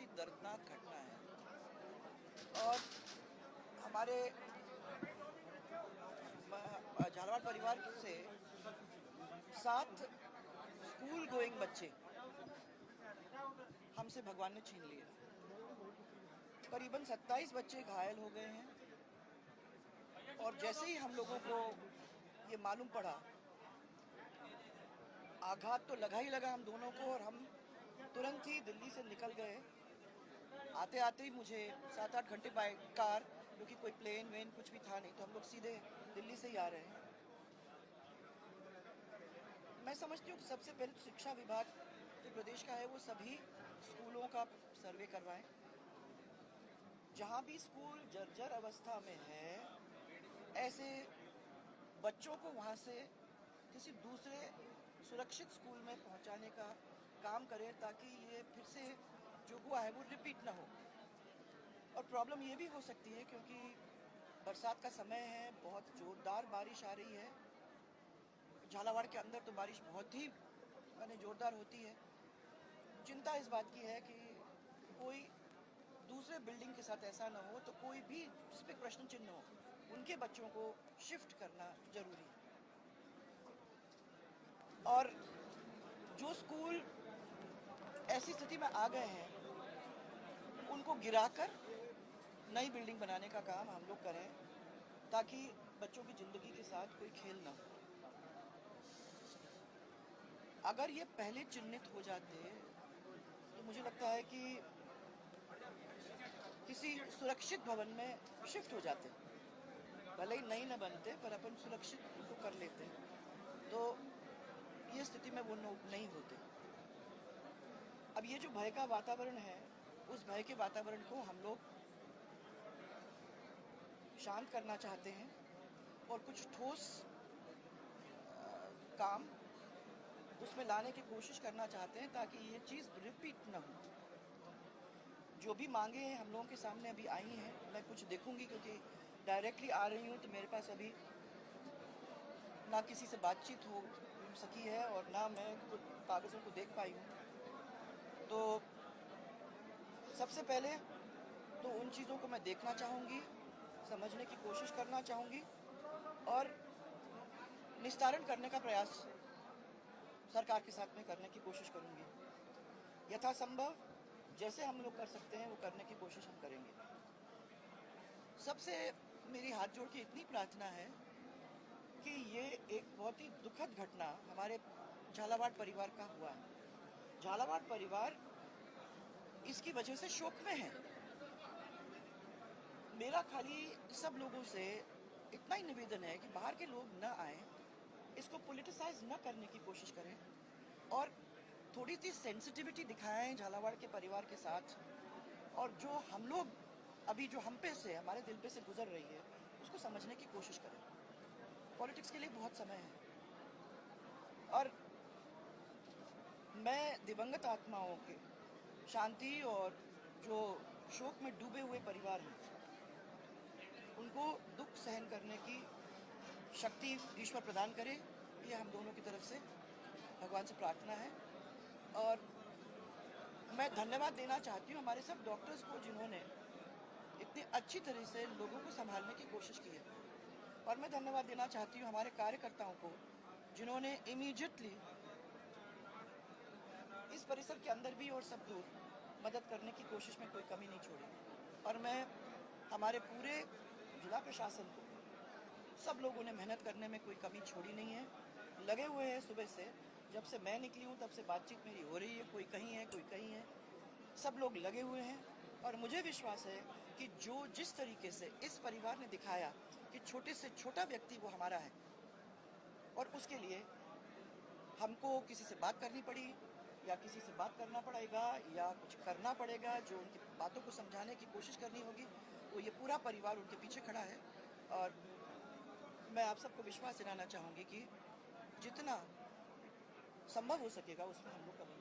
ही दर्दनाक घटना है। और हमारे झालावाड़ परिवार से 7 स्कूल गोइंग बच्चे हमसे भगवान ने छीन लिए। करीबन 27 बच्चे घायल हो गए हैं। और जैसे ही हम लोगों को ये मालूम पड़ा, आघात तो लगा ही लगा हम दोनों को, और हम तुरंत ही दिल्ली से निकल गए। आते आते ही मुझे 7-8 घंटे बाय कार, क्योंकि कोई प्लेन वेन कुछ भी था नहीं, तो हम लोग सीधे दिल्ली से ही आ रहे हैं। मैं समझती हूँ कि सबसे पहले तो शिक्षा विभाग जो प्रदेश का है वो सभी स्कूलों का सर्वे करवाएं। जहाँ भी स्कूल जर्जर अवस्था में है, ऐसे बच्चों को वहाँ से किसी दूसरे सुरक्षित स्कूल में पहुँचाने का काम करें, ताकि ये फिर से जो हुआ है वो रिपीट ना हो। और प्रॉब्लम ये भी हो सकती है क्योंकि बरसात का समय है, बहुत ज़ोरदार बारिश आ रही है। झालावाड़ के अंदर तो बारिश बहुत ही ज़ोरदार होती है। चिंता इस बात की है कि कोई दूसरे बिल्डिंग के साथ ऐसा ना हो, तो कोई भी जिस पे प्रश्न चिन्ह हो, उनके बच्चों को शिफ्ट करना जरूरी है। और जो स्कूल ऐसी स्थिति में आ गए हैं, उनको गिराकर नई बिल्डिंग बनाने का काम हम लोग करें, ताकि बच्चों की ज़िंदगी के साथ कोई खेल ना हो। अगर ये पहले चिन्हित हो जाते तो मुझे लगता है कि किसी सुरक्षित भवन में शिफ्ट हो जाते, भले ही नई न बनते, पर अपन सुरक्षित उनको कर लेते, तो ये स्थिति में वो नहीं होते। अब ये जो भय का वातावरण है, उस भय के वातावरण को हम लोग शांत करना चाहते हैं और कुछ ठोस काम उसमें लाने की कोशिश करना चाहते हैं, ताकि ये चीज़ रिपीट ना हो। जो भी मांगे हम लोगों के सामने अभी आई हैं, मैं कुछ देखूंगी, क्योंकि डायरेक्टली आ रही हूँ तो मेरे पास अभी ना किसी से बातचीत हो सकी है और ना मैं कुछ कागज़ों को देख पाई हूँ। तो सबसे पहले तो उन चीज़ों को मैं देखना चाहूँगी, समझने की कोशिश करना चाहूँगी और निस्तारण करने का प्रयास सरकार के साथ में करने की कोशिश करूँगी। यथासंभव जैसे हम लोग कर सकते हैं वो करने की कोशिश हम करेंगे। सबसे मेरी हाथ जोड़ के इतनी प्रार्थना है कि ये एक बहुत ही दुखद घटना हमारे झालावाड़ परिवार का हुआ है। झालावाड़ परिवार इसकी वजह से शोक में है। मेरा खाली सब लोगों से इतना ही निवेदन है कि बाहर के लोग न आए, इसको पॉलिटिसाइज न करने की कोशिश करें और थोड़ी सी सेंसिटिविटी दिखाएं झालावाड़ के परिवार के साथ। और जो हम लोग अभी जो हम पे से, हमारे दिल पे से गुजर रही है, उसको समझने की कोशिश करें। पॉलिटिक्स के लिए बहुत समय है और मैं दिवंगत आत्माओं के शांति और जो शोक में डूबे हुए परिवार हैं, उनको दुख सहन करने की शक्ति ईश्वर प्रदान करे, ये हम दोनों की तरफ से भगवान से प्रार्थना है। और मैं धन्यवाद देना चाहती हूँ हमारे सब डॉक्टर्स को, जिन्होंने इतनी अच्छी तरह से लोगों को संभालने की कोशिश की है। और मैं धन्यवाद देना चाहती हूँ हमारे कार्यकर्ताओं को, जिन्होंने इमीडिएटली इस परिसर के अंदर भी और सब दूर मदद करने की कोशिश में कोई कमी नहीं छोड़ी। और मैं हमारे पूरे जिला प्रशासन को, सब लोगों ने मेहनत करने में कोई कमी छोड़ी नहीं है, लगे हुए हैं। सुबह से जब से मैं निकली हूँ तब से बातचीत मेरी हो रही है, कोई कहीं है कोई कहीं है, सब लोग लगे हुए हैं। और मुझे विश्वास है कि जो जिस तरीके से इस परिवार ने दिखाया कि छोटे से छोटा व्यक्ति वो हमारा है, और उसके लिए हमको किसी से बात करनी पड़ी या किसी से बात करना पड़ेगा या कुछ करना पड़ेगा, जो उनकी बातों को समझाने की कोशिश करनी होगी, वो ये पूरा परिवार उनके पीछे खड़ा है। और मैं आप सबको विश्वास दिलाना चाहूँगी कि जितना संभव हो सकेगा उसमें हम लोग करेंगे।